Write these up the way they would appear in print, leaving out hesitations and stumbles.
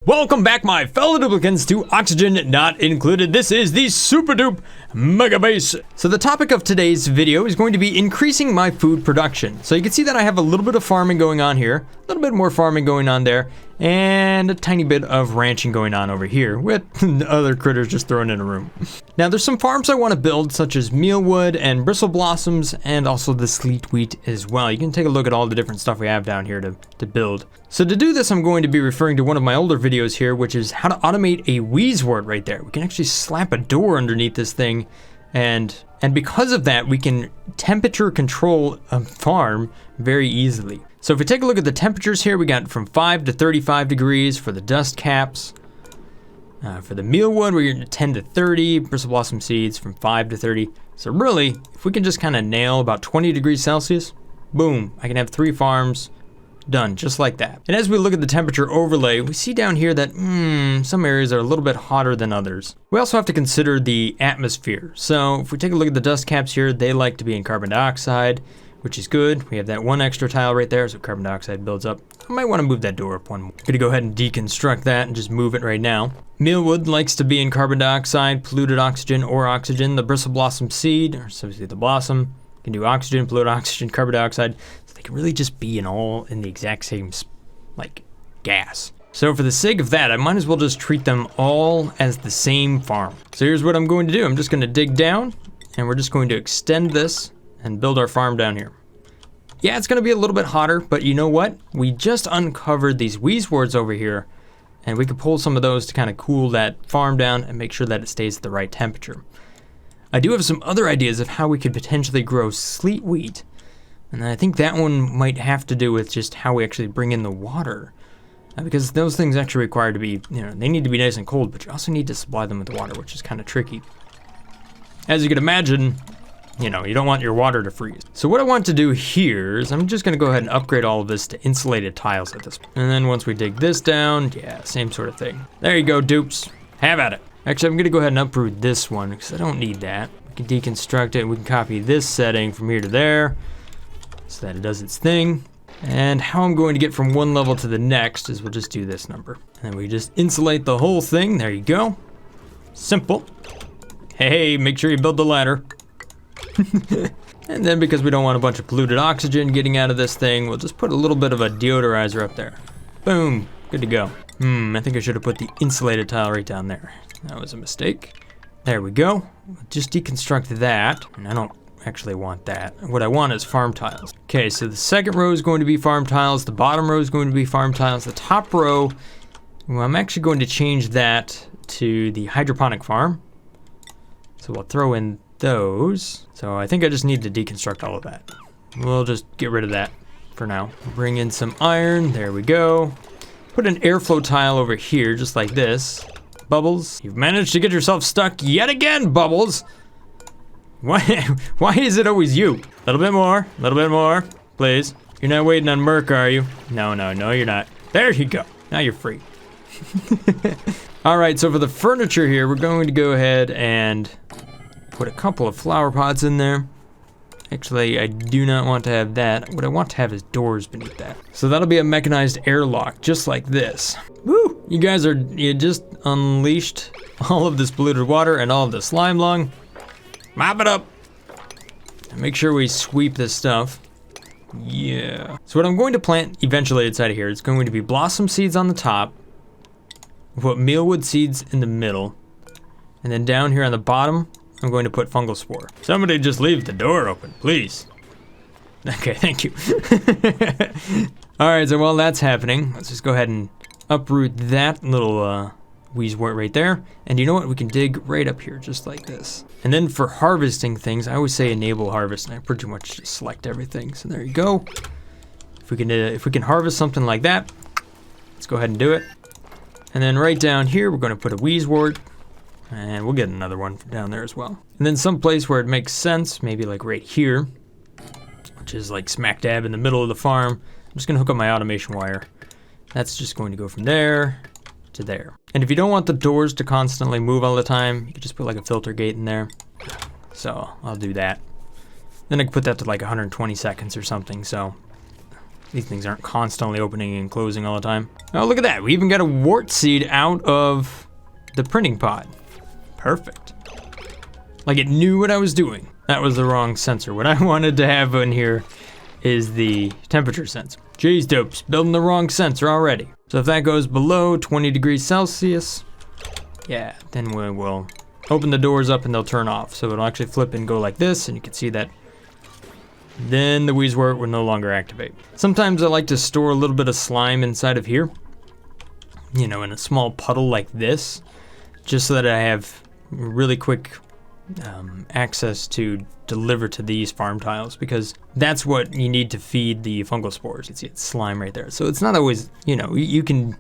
Welcome back, my fellow duplicants, to Oxygen Not Included. This is the super dupe mega base. So the topic of today's video is going to be increasing my food production. So you can see that I have a little bit of farming going on here, a little bit more farming going on there, and a tiny bit of ranching going on over here with other critters just thrown in a room. Now there's some farms I want to build, such as mealwood and bristle blossoms, and also the sleet wheat as well. You can take a look at all the different stuff we have down here to build. So to do this, I'm going to be referring to one of my older videos here, which is how to automate a wheezewort right there. We can actually slap a door underneath this thing, and because of that, we can temperature control a farm very easily. So if we take a look at the temperatures here, we got from 5 to 35 degrees for the dust caps. For the mealwood, we're getting 10 to 30, bristle blossom seeds from 5 to 30. So really, if we can just kind of nail about 20 degrees Celsius, boom, I can have 3 farms done just like that. And as we look at the temperature overlay, we see down here that some areas are a little bit hotter than others. We also have to consider the atmosphere. So if we take a look at the dust caps here, they like to be in carbon dioxide, which is good. We have that one extra tile right there, so carbon dioxide builds up. I might want to move that door up one more. I'm gonna go ahead and deconstruct that and just move it right now. Mealwood likes to be in carbon dioxide, polluted oxygen, or oxygen. The bristle blossom seed, or simply the blossom, can do oxygen, polluted oxygen, carbon dioxide. So they can really just be in the exact same, like, gas. So for the sake of that, I might as well just treat them all as the same farm. So here's what I'm going to do. I'm just gonna dig down, and we're just going to extend this and build our farm down here. Yeah, it's gonna be a little bit hotter, but you know what? We just uncovered these wheezeworts over here, and we could pull some of those to kind of cool that farm down and make sure that it stays at the right temperature. I do have some other ideas of how we could potentially grow sleet wheat, and I think that one might have to do with just how we actually bring in the water. Because those things actually require to be, they need to be nice and cold, but you also need to supply them with water, which is kind of tricky. As you can imagine, you don't want your water to freeze. So what I want to do here is I'm just gonna go ahead and upgrade all of this to insulated tiles at this point. And then once we dig this down, yeah, same sort of thing. There you go, dupes. Have at it. Actually, I'm gonna go ahead and uproot this one because I don't need that. We can deconstruct it. We can copy this setting from here to there so that it does its thing. And how I'm going to get from one level to the next is we'll just do this number. And then we just insulate the whole thing. There you go. Simple. Hey, make sure you build the ladder. And then because we don't want a bunch of polluted oxygen getting out of this thing, we'll just put a little bit of a deodorizer up there. Boom, good to go. I think I should have put the insulated tile right down there. That was a mistake. There we go. Just deconstruct that. And I don't actually want that. What I want is farm tiles. Okay, so the second row is going to be farm tiles. The bottom row is going to be farm tiles. The top row, well, I'm actually going to change that to the hydroponic farm. So we'll throw in those. So I think I just need to deconstruct all of that. We'll just get rid of that for now. Bring in some iron. There we go. Put an airflow tile over here, just like this. Bubbles, you've managed to get yourself stuck yet again, Bubbles. Why is it always you? A little bit more, please. You're not waiting on Merc, are you? No, you're not. There you go. Now you're free. All right, so for the furniture here, we're going to go ahead and put a couple of flower pots in there. Actually, I do not want to have that. What I want to have is doors beneath that. So that'll be a mechanized airlock, just like this. Woo! You just unleashed all of this polluted water and all of the slime lung. Mop it up. And make sure we sweep this stuff. Yeah. So what I'm going to plant eventually inside of here is going to be blossom seeds on the top. Put mealwood seeds in the middle. And then down here on the bottom, I'm going to put fungal spore. Somebody just leave the door open, please. Okay, thank you. All right, so while that's happening, let's just go ahead and uproot that little wheezewort right there. And you know what? We can dig right up here, just like this. And then for harvesting things, I always say enable harvest, and I pretty much just select everything. So there you go. If we can harvest something like that, let's go ahead and do it. And then right down here, we're going to put a wheezewort. And we'll get another one down there as well. And then some place where it makes sense, maybe like right here, which is like smack dab in the middle of the farm. I'm just gonna hook up my automation wire. That's just going to go from there to there. And if you don't want the doors to constantly move all the time, you can just put like a filter gate in there. So I'll do that. Then I can put that to like 120 seconds or something. So these things aren't constantly opening and closing all the time. Oh, look at that. We even got a wart seed out of the printing pod. Perfect. Like it knew what I was doing. That was the wrong sensor. What I wanted to have in here is the temperature sensor. Jeez, dopes, building the wrong sensor already. So if that goes below 20 degrees Celsius, yeah, then we will open the doors up and they'll turn off. So it'll actually flip and go like this, and you can see that then the wheezewort will no longer activate. Sometimes I like to store a little bit of slime inside of here, you know, in a small puddle like this, just so that I have really quick access to deliver to these farm tiles, because that's what you need to feed the fungal spores. You can see it's slime right there. So it's not always, you know, you can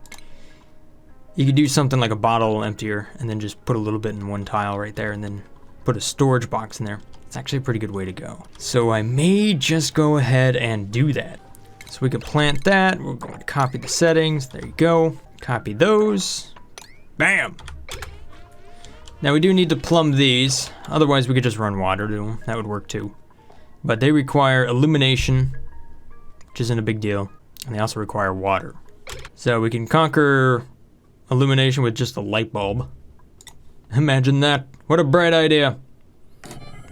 do something like a bottle emptier and then just put a little bit in one tile right there and then put a storage box in there. It's actually a pretty good way to go. So I may just go ahead and do that. So we can plant that. We're going to copy the settings. There you go. Copy those. Bam. Now we do need to plumb these, otherwise we could just run water to them. That would work too. But they require illumination, which isn't a big deal, and they also require water. So we can conquer illumination with just a light bulb. Imagine that. What a bright idea.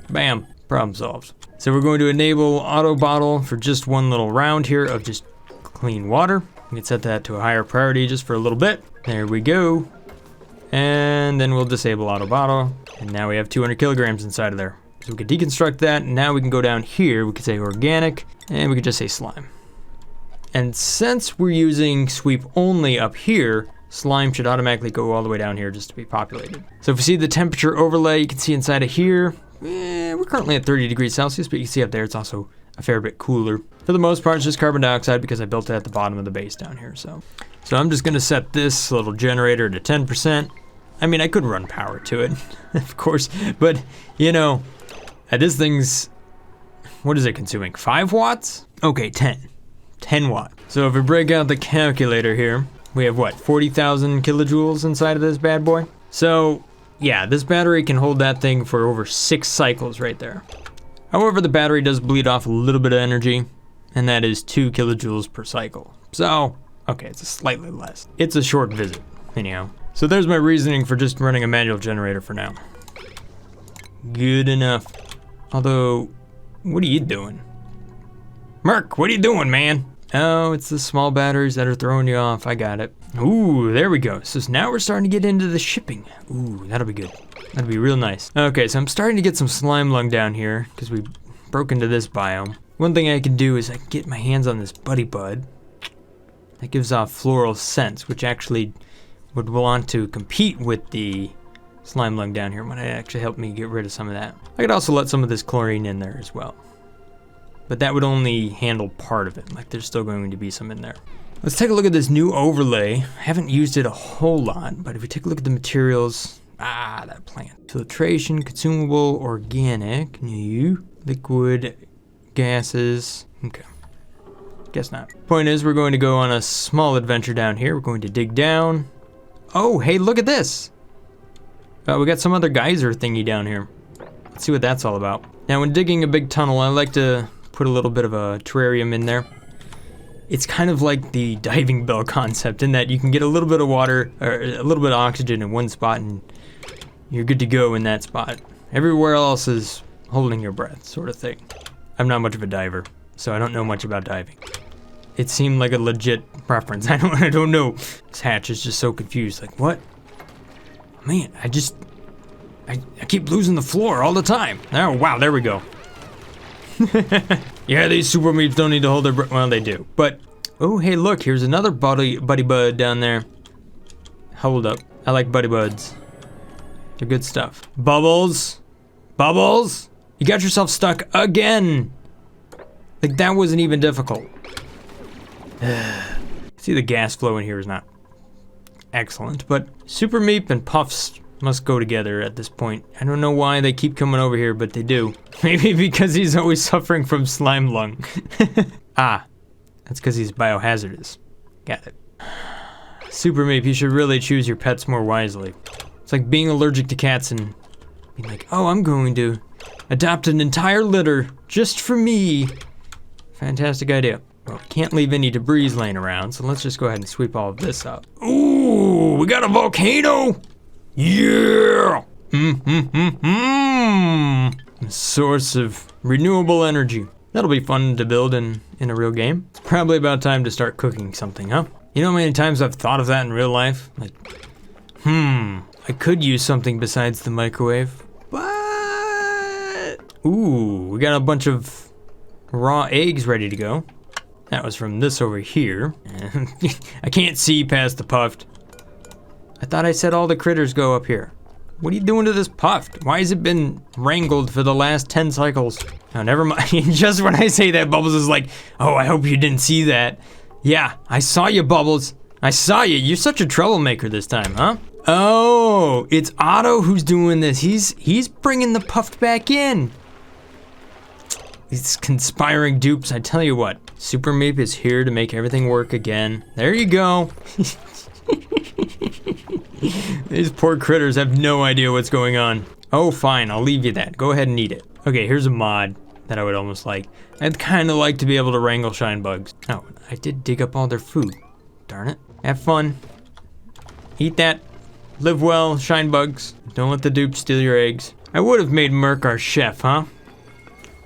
Bam, problem solved. So we're going to enable auto bottle for just one little round here of just clean water. We can set that to a higher priority just for a little bit. There we go. And then we'll disable auto bottle. And now we have 200 kilograms inside of there. So we can deconstruct that. And now we can go down here. We can say organic, and we can just say slime. And since we're using sweep only up here, slime should automatically go all the way down here just to be populated. So if you see the temperature overlay, you can see inside of here, we're currently at 30 degrees Celsius, but you can see up there it's also a fair bit cooler. For the most part, it's just carbon dioxide because I built it at the bottom of the base down here. So I'm just gonna set this little generator to 10%. I mean, I could run power to it, of course, but you know, this thing's, what is it consuming? 5 watts? Okay, 10 watt. So if we break out the calculator here, we have what, 40,000 kilojoules inside of this bad boy? So yeah, this battery can hold that thing for over 6 cycles right there. However, the battery does bleed off a little bit of energy, and that is 2 kilojoules per cycle. So, okay, it's slightly less. It's a short visit, anyhow. So there's my reasoning for just running a manual generator for now. Good enough. Although, what are you doing? Merc, what are you doing, man? Oh, it's the small batteries that are throwing you off. I got it. Ooh, there we go. So now we're starting to get into the shipping. Ooh, that'll be good. That'll be real nice. Okay, so I'm starting to get some slime lung down here because we broke into this biome. One thing I can do is I can get my hands on this buddy bud. That gives off floral scents, which actually would want to compete with the slime lung down here. Might actually help me get rid of some of that. I could also let some of this chlorine in there as well. But that would only handle part of it. Like there's still going to be some in there. Let's take a look at this new overlay. I haven't used it a whole lot, but if we take a look at the materials, that plant. Filtration, consumable, organic, new, liquid, gases, okay. Guess not. Point is, we're going to go on a small adventure down here. We're going to dig down. Oh, hey, look at this. We got some other geyser thingy down here. Let's see what that's all about. Now, when digging a big tunnel, I like to put a little bit of a terrarium in there. It's kind of like the diving bell concept in that you can get a little bit of water, or a little bit of oxygen in one spot, and you're good to go in that spot. Everywhere else is holding your breath, sort of thing. I'm not much of a diver, so I don't know much about diving. It seemed like a legit preference. I don't know. This hatch is just so confused. Like, what? Man, I keep losing the floor all the time. Oh, wow, there we go. Yeah, these super meeps don't need to hold their breath. Well, they do. But, oh, hey, look, here's another buddy bud down there. Hold up. I like buddy buds. They're good stuff. Bubbles. Bubbles. You got yourself stuck again. Like, that wasn't even difficult. See, the gas flow in here is not excellent, but Super Meep and Puffs must go together at this point. I don't know why they keep coming over here, but they do. Maybe because he's always suffering from slime lung. That's because he's biohazardous. Got it. Super Meep, you should really choose your pets more wisely. It's like being allergic to cats and being like, oh, I'm going to adopt an entire litter just for me. Fantastic idea. Well, we can't leave any debris laying around, so let's just go ahead and sweep all of this up. Ooh, we got a volcano! Yeah! Source of renewable energy. That'll be fun to build in a real game. It's probably about time to start cooking something, huh? You know how many times I've thought of that in real life? Like, I could use something besides the microwave, but... Ooh, we got a bunch of raw eggs ready to go. That was from this over here. I can't see past the puffed. I thought I said all the critters go up here. What are you doing to this puffed? Why has it been wrangled for the last 10 cycles? Oh, never mind. Just when I say that, Bubbles is like, oh, I hope you didn't see that. Yeah, I saw you, Bubbles. I saw you. You're such a troublemaker this time, huh? Oh, it's Otto who's doing this. He's bringing the puffed back in. These conspiring dupes, I tell you what. Super Meep is here to make everything work again. There you go. These poor critters have no idea what's going on. Oh, fine, I'll leave you that. Go ahead and eat it. Okay, here's a mod that I would almost like. I'd kind of like to be able to wrangle shine bugs. Oh, I did dig up all their food. Darn it. Have fun. Eat that. Live well, shine bugs. Don't let the dupe steal your eggs. I would have made Merc our chef, huh?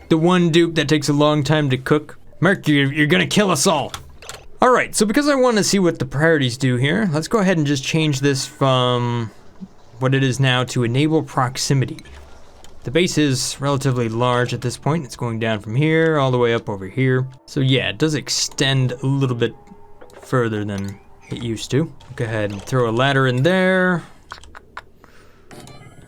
The one dupe that takes a long time to cook. Merc, you're gonna kill us all. All right, so because I want to see what the priorities do here, let's go ahead and just change this from what it is now to enable proximity. The base is relatively large at this point. It's going down from here all the way up over here. So yeah, it does extend a little bit further than it used to. Go ahead and throw a ladder in there.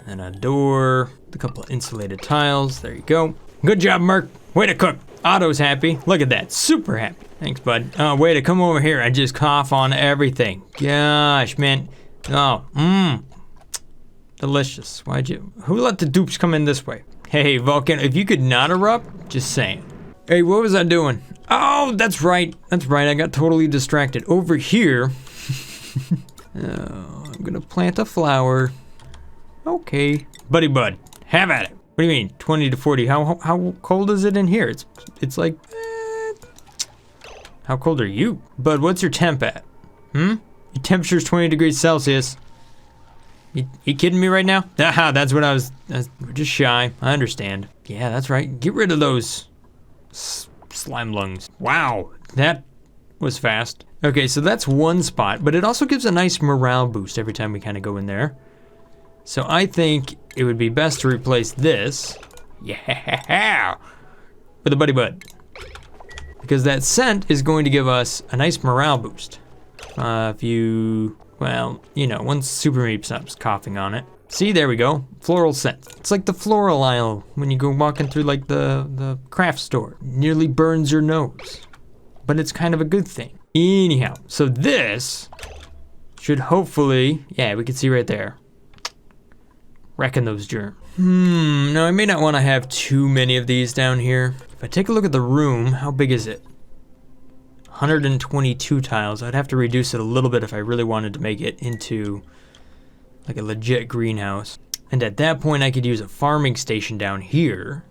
And a door, a couple of insulated tiles. There you go. Good job, Merc. Way to cook. Otto's happy. Look at that, super happy. Thanks, bud. Oh, way to come over here. I just cough on everything. Gosh, man. Oh, delicious. Who let the dupes come in this way? Hey, Volcano, if you could not erupt, just saying. Hey, what was I doing? Oh, that's right. I got totally distracted. Over here, oh, I'm gonna plant a flower. Okay. Buddy bud, have at it. What do you mean, 20 to 40? How cold is it in here? It's like, how cold are you? Bud, what's your temp at? Your temperature's 20 degrees Celsius. You kidding me right now? Aha, that's what we're just shy. I understand. Yeah, that's right. Get rid of those slime lungs. Wow, that was fast. Okay, so that's one spot, but it also gives a nice morale boost every time we kind of go in there. So I think it would be best to replace this, yeah, with a buddy bud. Because that scent is going to give us a nice morale boost. Once Super Meep stops coughing on it. See, there we go, floral scent. It's like the floral aisle when you go walking through like the craft store. Nearly burns your nose, but it's kind of a good thing. Anyhow, so this should hopefully, yeah, we can see right there. Wrecking those germs. Now I may not want to have too many of these down here. If I take a look at the room, how big is it? 122 tiles. I'd have to reduce it a little bit if I really wanted to make it into like a legit greenhouse. And at that point I could use a farming station down here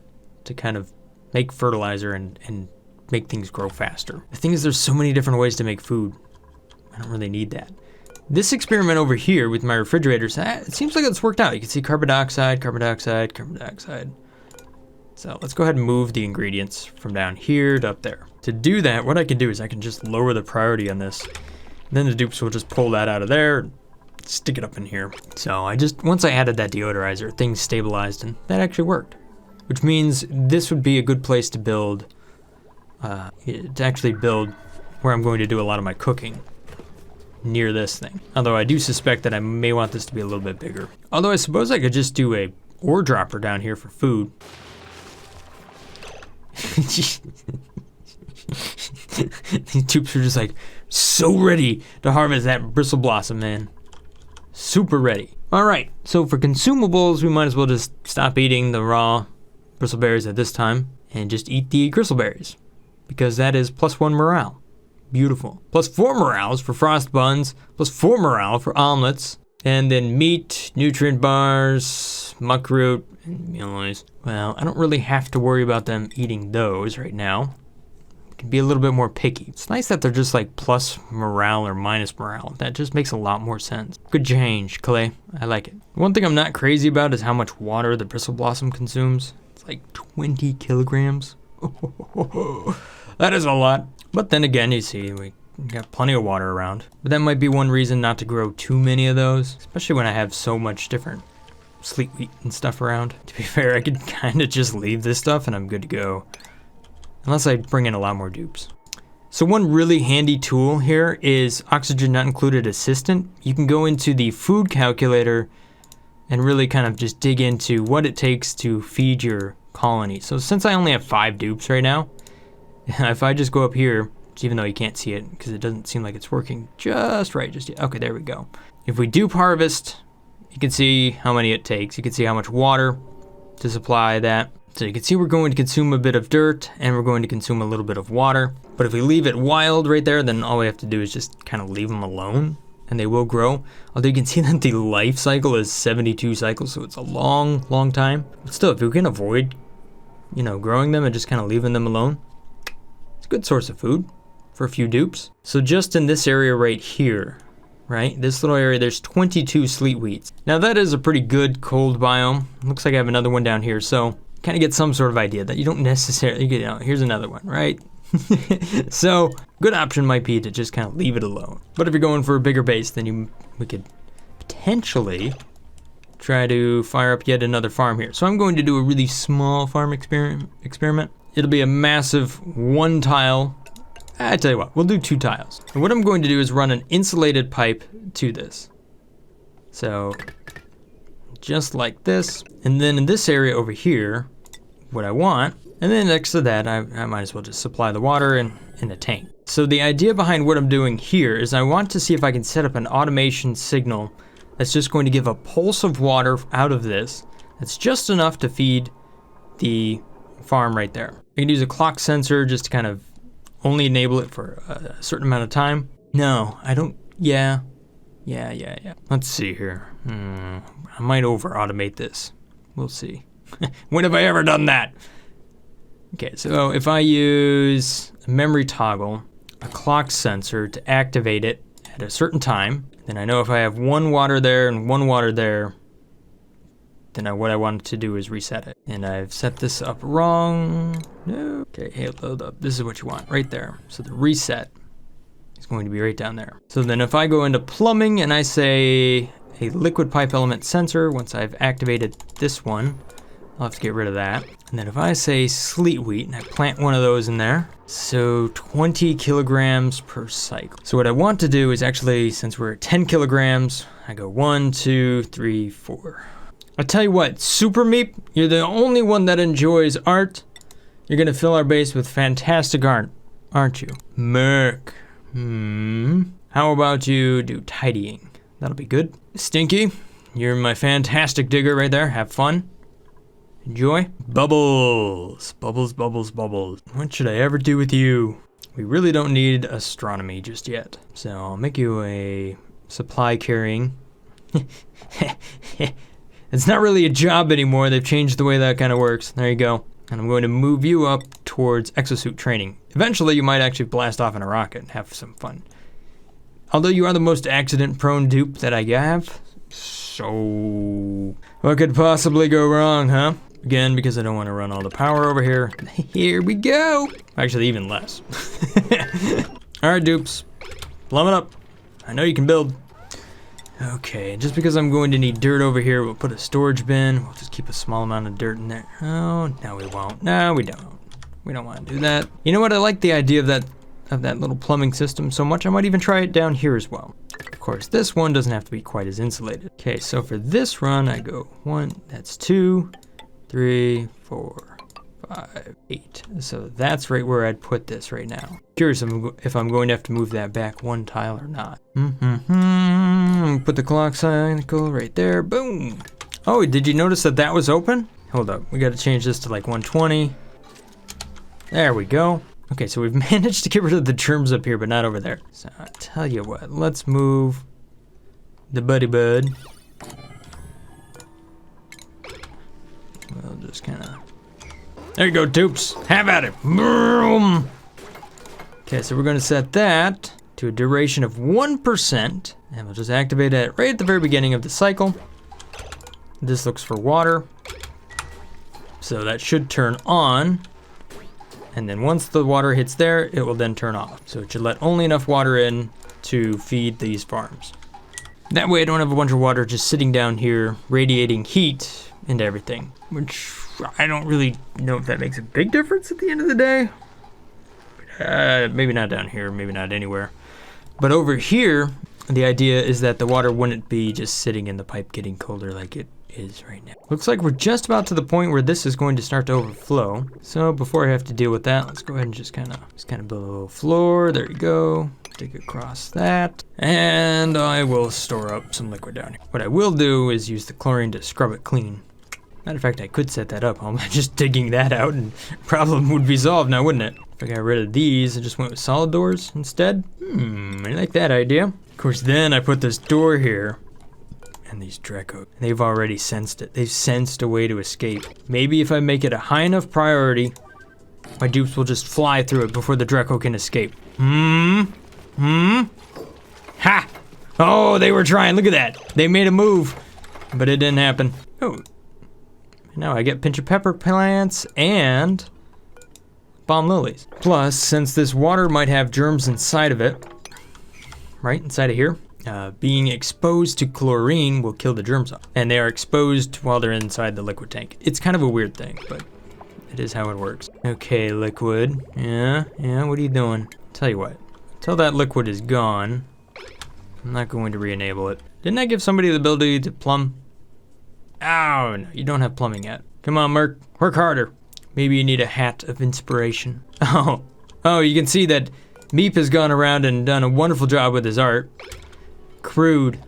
to kind of make fertilizer and make things grow faster. The thing is, there's so many different ways to make food. I don't really need that. This experiment over here with my refrigerators, it seems like it's worked out. You can see carbon dioxide, carbon dioxide, carbon dioxide. So let's go ahead and move the ingredients from down here to up there. To do that, what I can do is I can just lower the priority on this. Then the dupes will just pull that out of there, stick it up in here. So once I added that deodorizer, things stabilized and that actually worked. Which means this would be a good place to build, where I'm going to do a lot of my cooking. Near this thing. Although I do suspect that I may want this to be a little bit bigger. Although I suppose I could just do a ore dropper down here for food. These tubes are just like so ready to harvest that bristle blossom, man. Super ready. All right, so for consumables, we might as well just stop eating the raw bristleberries at this time and just eat the gristleberries, because that is +1 morale. Beautiful. +4 morales for frost buns, +4 morale for omelets, and then meat, nutrient bars, muckroot, and mealies. Well, I don't really have to worry about them eating those right now. can be a little bit more picky. It's nice that they're just like plus morale or minus morale. That just makes a lot more sense. Good change, Clay. I like it. One thing I'm not crazy about is how much water the bristle blossom consumes. It's like 20 kilograms. That is a lot. But then again, you see, we got plenty of water around. But that might be one reason not to grow too many of those, especially when I have so much different sleep wheat and stuff around. To be fair, I could kind of just leave this stuff and I'm good to go. Unless I bring in a lot more dupes. So one really handy tool here is Oxygen Not Included Assistant. You can go into the food calculator and really kind of just dig into what it takes to feed your colony. So since I only have 5 dupes right now, if I just go up here, even though you can't see it because it doesn't seem like it's working just right just yet. Okay, there we go. If we dupe harvest, you can see how many it takes. You can see how much water to supply that. So you can see we're going to consume a bit of dirt and we're going to consume a little bit of water. But if we leave it wild right there, then all we have to do is just kind of leave them alone and they will grow. Although you can see that the life cycle is 72 cycles, so it's a long, long time. But still, if we can avoid, growing them and just kind of leaving them alone, it's a good source of food for a few dupes. So just in this area right here, right? This little area, there's 22 sleet wheats. Now that is a pretty good cold biome. Looks like I have another one down here. So kind of get some sort of idea that you don't necessarily get, here's another one, right? So good option might be to just kind of leave it alone. But if you're going for a bigger base, then we could potentially try to fire up yet another farm here. So I'm going to do a really small farm experiment. It'll be a massive 1 tile. I tell you what, we'll do 2 tiles. And what I'm going to do is run an insulated pipe to this. So just like this. And then in this area over here, what I want, and then next to that, I might as well just supply the water in a tank. So the idea behind what I'm doing here is I want to see if I can set up an automation signal that's just going to give a pulse of water out of this. That's just enough to feed the farm right there. I can use a clock sensor just to kind of only enable it for a certain amount of time. No, I don't, yeah. Let's see here. I might over automate this. We'll see. When have I ever done that? Okay, so if I use a memory toggle, a clock sensor to activate it at a certain time, then I know if I have 1 water there and 1 water there, then what I wanted to do is reset it. And I've set this up wrong. No. Okay, hey, load up. This is what you want right there. So the reset is going to be right down there. So then if I go into plumbing and I say a liquid pipe element sensor, once I've activated this one, I'll have to get rid of that. And then if I say sleet wheat and I plant one of those in there, so 20 kilograms per cycle. So what I want to do is actually, since we're at 10 kilograms, I go 1, 2, 3, 4. I'll tell you what, Super Meep, you're the only one that enjoys art. You're gonna fill our base with fantastic art, aren't you? Merc. How about you do tidying? That'll be good. Stinky, you're my fantastic digger right there. Have fun. Enjoy. Bubbles. Bubbles, bubbles, bubbles. What should I ever do with you? We really don't need astronomy just yet. So I'll make you a supply carrying. It's not really a job anymore. They've changed the way that kind of works. There you go. And I'm going to move you up towards exosuit training. Eventually, you might actually blast off in a rocket and have some fun. Although you are the most accident-prone dupe that I have. So what could possibly go wrong, huh? Again, because I don't want to run all the power over here. Here we go. Actually, even less. All right, dupes. Plumb it up. I know you can build. Okay, just because I'm going to need dirt over here, we'll put a storage bin. We'll just keep a small amount of dirt in there. Oh, no we won't. No, we don't. We don't want to do that. You know what? I like the idea of that little plumbing system so much, I might even try it down here as well. Of course, this one doesn't have to be quite as insulated. Okay, so for this run, I go 1, that's 2, 3, 4, 5, 8. So that's right where I'd put this right now. Curious if I'm going to have to move that back 1 tile or not. Put the clock cycle right there. Boom. Oh, did you notice that that was open? Hold up. We got to change this to like 120. There we go. Okay, so we've managed to get rid of the germs up here, but not over there. So I tell you what, let's move the buddy bud. We'll just kind of... There you go, dupes. Have at it. Boom. Okay, so we're gonna set that to a duration of 1%, and we'll just activate it right at the very beginning of the cycle. This looks for water. So that should turn on. And then once the water hits there, it will then turn off. So it should let only enough water in to feed these farms. That way I don't have a bunch of water just sitting down here radiating heat into everything, which I don't really know if that makes a big difference at the end of the day. Maybe not down here, maybe not anywhere. But over here, the idea is that the water wouldn't be just sitting in the pipe getting colder like it is right now. Looks like we're just about to the point where this is going to start to overflow. So before I have to deal with that, let's go ahead and just kind of build a little floor. There you go. Dig across that. And I will store up some liquid down here. What I will do is use the chlorine to scrub it clean. Matter of fact, I could set that up. I'm just digging that out and problem would be solved now, wouldn't it? If I got rid of these and just went with solid doors instead. I like that idea. Of course, then I put this door here and these Draco. They've already sensed it. They've sensed a way to escape. Maybe if I make it a high enough priority, my dupes will just fly through it before the Draco can escape. Ha! Oh, they were trying. Look at that. They made a move, but it didn't happen. Oh. Now I get pinch of pepper plants and balm lilies. Plus, since this water might have germs inside of it, right inside of here, being exposed to chlorine will kill the germs off. And they are exposed while they're inside the liquid tank. It's kind of a weird thing, but it is how it works. Okay, liquid. Yeah, what are you doing? Tell you what, until that liquid is gone, I'm not going to re-enable it. Didn't I give somebody the ability to plumb? Oh, no, you don't have plumbing yet. Come on, Merc, work harder. Maybe you need a hat of inspiration. Oh, you can see that Meep has gone around and done a wonderful job with his art. Crude.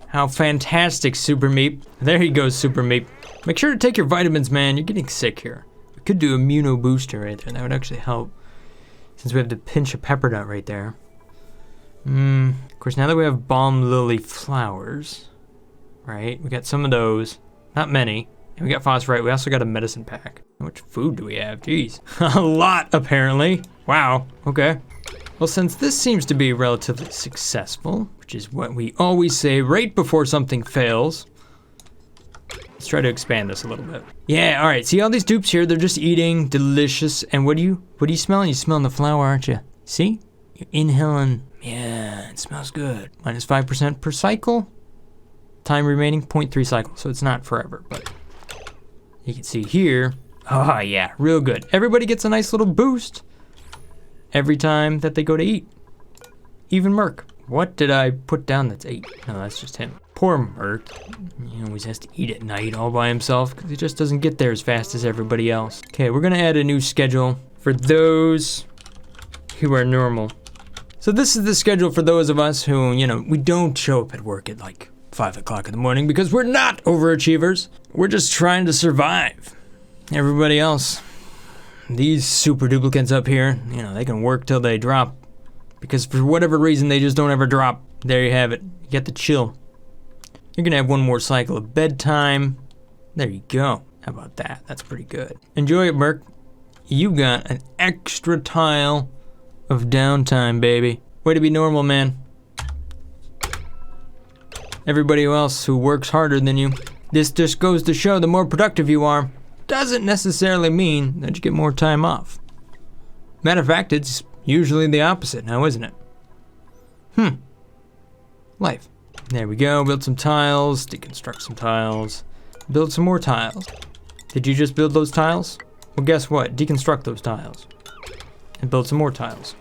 How fantastic, Super Meep. There you go, Super Meep. Make sure to take your vitamins, man. You're getting sick here. We could do immuno booster right there. That would actually help. Since we have the pinch of pepper nut right there. Of course, now that we have balm lily flowers, right? We got some of those. Not many. And we got phosphorite. We also got a medicine pack. How much food do we have? Jeez. A lot, apparently. Wow. Okay. Well, since this seems to be relatively successful, which is what we always say right before something fails, let's try to expand this a little bit. Yeah, all right. See all these dupes here? They're just eating delicious. And what are you smelling? You're smelling the flower, aren't you? See? You're inhaling. Yeah, it smells good. Minus 5% per cycle. Time remaining, 0.3 cycles. So it's not forever, but you can see here. Oh, yeah, real good. Everybody gets a nice little boost every time that they go to eat. Even Merc. What did I put down that's 8? No, that's just him. Poor Merc. He always has to eat at night all by himself because he just doesn't get there as fast as everybody else. Okay, we're gonna add a new schedule for those who are normal. So this is the schedule for those of us who, we don't show up at work at like 5 o'clock in the morning because we're not overachievers. We're just trying to survive. Everybody else, these super duplicates up here, they can work till they drop because for whatever reason, they just don't ever drop. There you have it. You get the chill. You're gonna have one more cycle of bedtime. There you go. How about that? That's pretty good. Enjoy it, Merc. You got an extra tile of downtime, baby. Way to be normal, man. Everybody else who works harder than you. This just goes to show the more productive you are, doesn't necessarily mean that you get more time off. Matter of fact, it's usually the opposite now, isn't it? Life. There we go, build some tiles, deconstruct some tiles, build some more tiles. Did you just build those tiles? Well, guess what? Deconstruct those tiles and build some more tiles.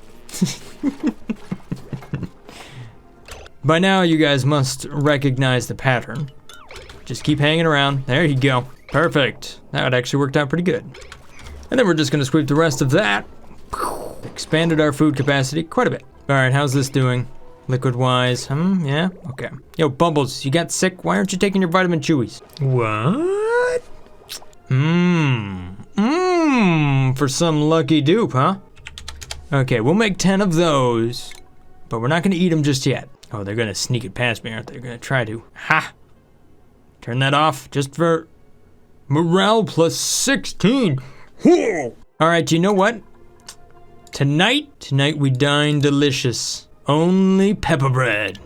By now, you guys must recognize the pattern. Just keep hanging around. There you go. Perfect. That actually worked out pretty good. And then we're just gonna sweep the rest of that. Expanded our food capacity quite a bit. All right, how's this doing? Liquid-wise, yeah, okay. Yo, Bubbles, you got sick? Why aren't you taking your vitamin chewies? What? For some lucky dupe, huh? Okay, we'll make 10 of those, but we're not gonna eat them just yet. Oh, they're gonna sneak it past me, aren't they? They're gonna try to. Ha! Turn that off just for morale plus 16. All right, you know what? Tonight we dine delicious. Only pepper bread.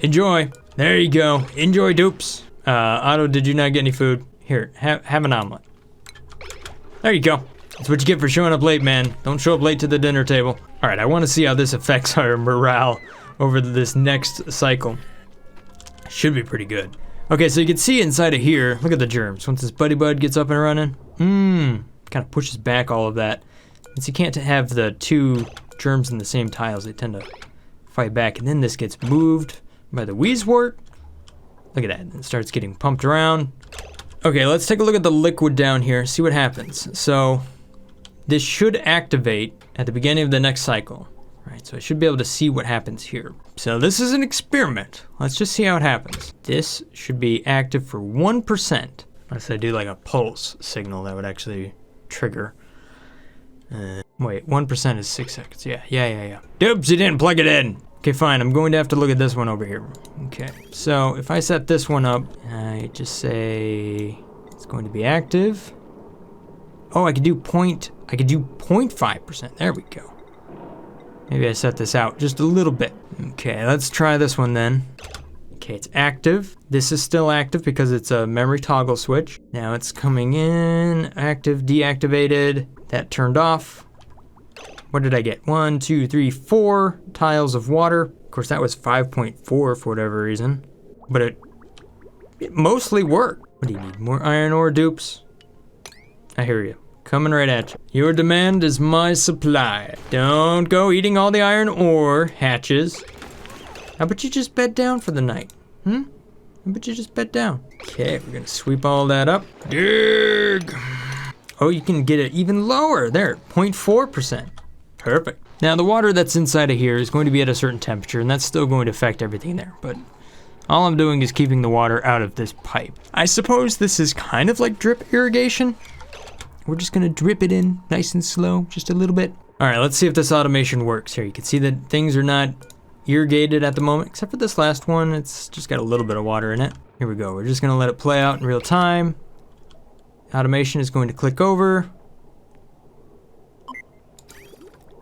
Enjoy. There you go. Enjoy, dupes. Otto, did you not get any food? Here, have an omelet. There you go. That's what you get for showing up late, man. Don't show up late to the dinner table. All right, I want to see how this affects our morale over this next cycle. Should be pretty good. Okay, so you can see inside of here, look at the germs. Once this buddy bud gets up and running, kind of pushes back all of that. Since you can't have the two germs in the same tiles, they tend to fight back. And then this gets moved by the wheezewort. Look at that, it starts getting pumped around. Okay, let's take a look at the liquid down here, see what happens. So this should activate at the beginning of the next cycle. Right, so I should be able to see what happens here. So this is an experiment. Let's just see how it happens. This should be active for 1%. Unless I do like a pulse signal that would actually trigger. Wait, 1% is 6 seconds. Yeah. Dupes, you didn't plug it in. Okay, fine, I'm going to have to look at this one over here. Okay, so if I set this one up, I just say it's going to be active. Oh, I could do 0.5%. There we go. Maybe I set this out just a little bit. Okay, let's try this one then. Okay, it's active. This is still active because it's a memory toggle switch. Now it's coming in, active, deactivated. That turned off. What did I get? 1, 2, 3, 4 tiles of water. Of course, that was 5.4 for whatever reason. But it mostly worked. What do you need? More iron ore, dupes? I hear you. Coming right at you. Your demand is my supply. Don't go eating all the iron ore, hatches. How about you just bed down for the night? How about you just bed down? Okay, we're gonna sweep all that up. Dig! Oh, you can get it even lower. There, 0.4%. Perfect. Now the water that's inside of here is going to be at a certain temperature, and that's still going to affect everything there, but all I'm doing is keeping the water out of this pipe. I suppose this is kind of like drip irrigation. We're just gonna drip it in nice and slow, just a little bit. All right, let's see if this automation works here. You can see that things are not irrigated at the moment, except for this last one. It's just got a little bit of water in it. Here we go. We're just gonna let it play out in real time. Automation is going to click over.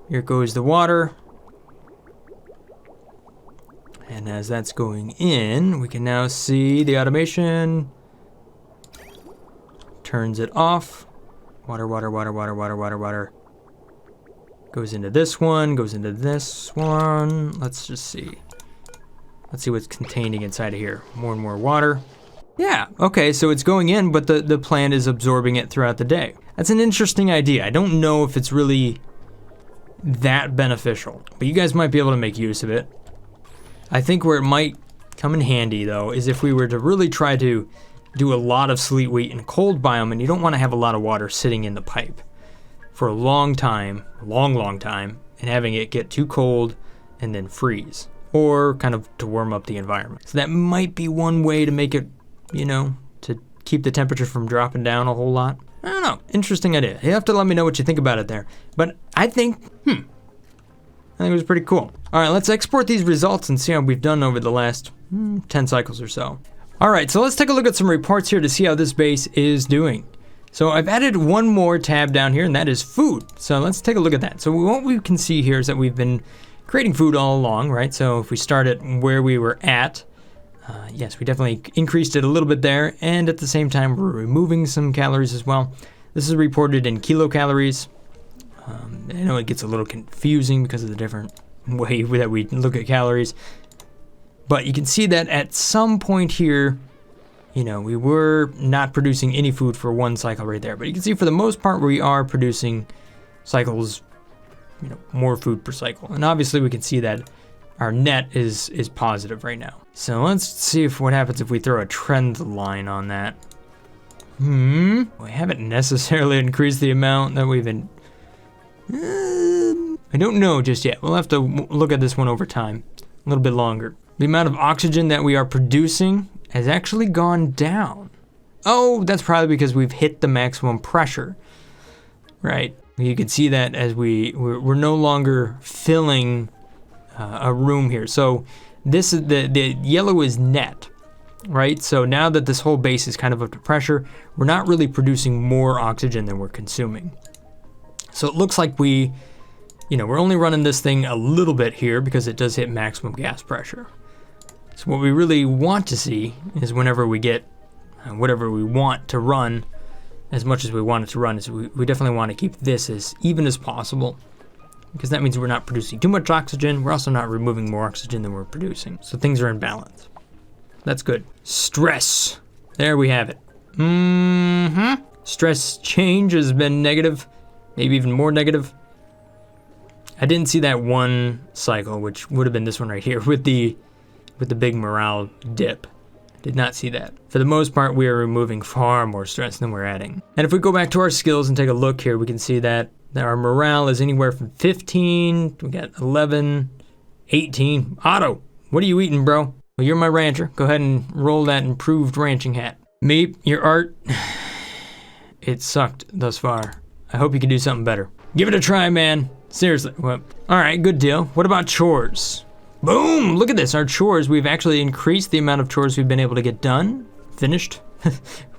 Here goes the water. And as that's going in, we can now see the automation turns it off. Water. Goes into this one, goes into this one. Let's just see. Let's see what's containing inside of here. More and more water. Yeah, okay, so it's going in, but the plant is absorbing it throughout the day. That's an interesting idea. I don't know if it's really that beneficial, but you guys might be able to make use of it. I think where it might come in handy, though, is if we were to really try to do a lot of sleet wheat in a cold biome, and you don't want to have a lot of water sitting in the pipe for a long time, long time, and having it get too cold and then freeze, or kind of to warm up the environment. So that might be one way to make it, you know, to keep the temperature from dropping down a whole lot. I don't know, interesting idea. You have to let me know what you think about it there. But I think it was pretty cool. All right, let's export these results and see how we've done over the last 10 cycles or so. All right, so let's take a look at some reports here to see how this base is doing. So I've added one more tab down here, and that is food. So let's take a look at that. So what we can see here is that we've been creating food all along, right? So if we start at where we were at, yes, we definitely increased it a little bit there, and at the same time, we're removing some calories as well. This is reported in kilocalories. I know it gets a little confusing because of the different way that we look at calories, but you can see that at some point here, you know, we were not producing any food for one cycle right there, but you can see for the most part, we are producing cycles, you know, more food per cycle. And obviously we can see that our net is positive right now. So let's see what happens if we throw a trend line on that. We haven't necessarily increased the amount that we've been, I don't know just yet. We'll have to look at this one over time, a little bit longer. The amount of oxygen that we are producing has actually gone down. Oh, that's probably because we've hit the maximum pressure, right? You can see that as we're no longer filling a room here. So this is the yellow is net, right? So now that this whole base is kind of up to pressure, we're not really producing more oxygen than we're consuming. So it looks like we you know, we're only running this thing a little bit here because it does hit maximum gas pressure. So what we really want to see is whenever we get whatever we want to run, as much as we want it to run, is we definitely want to keep this as even as possible, because that means we're not producing too much oxygen. We're also not removing more oxygen than we're producing. So things are in balance. That's good. Stress. There we have it. Stress change has been negative, maybe even more negative. I didn't see that one cycle, which would have been this one right here with the big morale dip. Did not see that. For the most part, we are removing far more stress than we're adding. And if we go back to our skills and take a look here, we can see that our morale is anywhere from 15, we got 11, 18. Otto, what are you eating, bro? Well, you're my rancher. Go ahead and roll that improved ranching hat. Meep, your art, it sucked thus far. I hope you can do something better. Give it a try, man. Seriously. Well, all right, good deal. What about chores? Boom, look at this. Our chores, we've actually increased the amount of chores we've been able to get done, finished,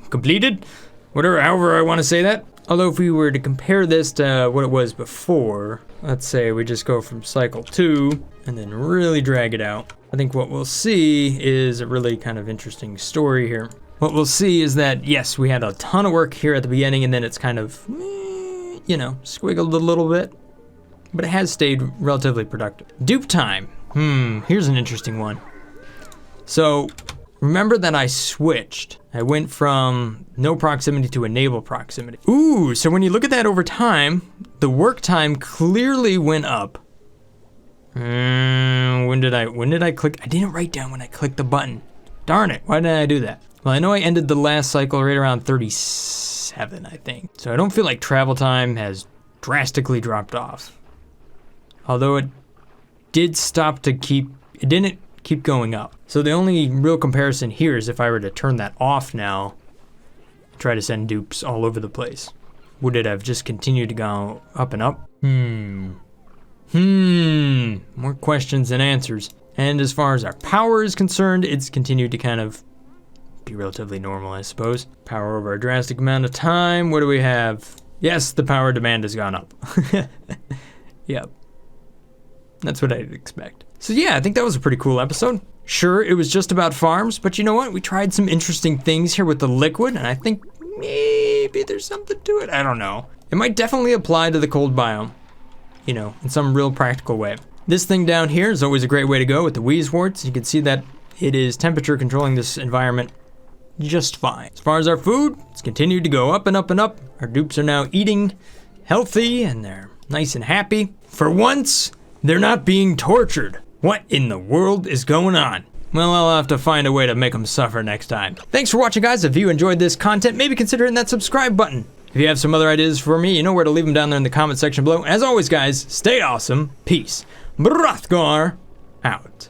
completed, whatever, however I want to say that. Although if we were to compare this to what it was before, let's say we just go from cycle 2 and then really drag it out. I think what we'll see is a really kind of interesting story here. What we'll see is that, yes, we had a ton of work here at the beginning and then it's kind of, you know, squiggled a little bit, but it has stayed relatively productive. Dupe time. Here's an interesting one. So remember that I switched. I went from no proximity to enable proximity. Ooh, so when you look at that over time, the work time clearly went up. When did I click? I didn't write down when I clicked the button. Darn it, why did I do that? Well, I know I ended the last cycle right around 37, I think. So I don't feel like travel time has drastically dropped off. Although it didn't keep going up. So the only real comparison here is if I were to turn that off now, try to send dupes all over the place. Would it have just continued to go up and up? More questions than answers. And as far as our power is concerned, it's continued to kind of be relatively normal, I suppose. Power over a drastic amount of time. What do we have? Yes, the power demand has gone up. Yep. That's what I'd expect. So yeah, I think that was a pretty cool episode. Sure, it was just about farms, but you know what? We tried some interesting things here with the liquid, and I think maybe there's something to it. I don't know. It might definitely apply to the cold biome, you know, in some real practical way. This thing down here is always a great way to go with the wheezeworts. You can see that it is temperature controlling this environment just fine. As far as our food, it's continued to go up and up and up. Our dupes are now eating healthy, and they're nice and happy. For once, they're not being tortured. What in the world is going on? Well, I'll have to find a way to make them suffer next time. Thanks for watching, guys. If you enjoyed this content, maybe consider hitting that subscribe button. If you have some other ideas for me, you know where to leave them down there in the comment section below. As always, guys, stay awesome. Peace. Brothgar out.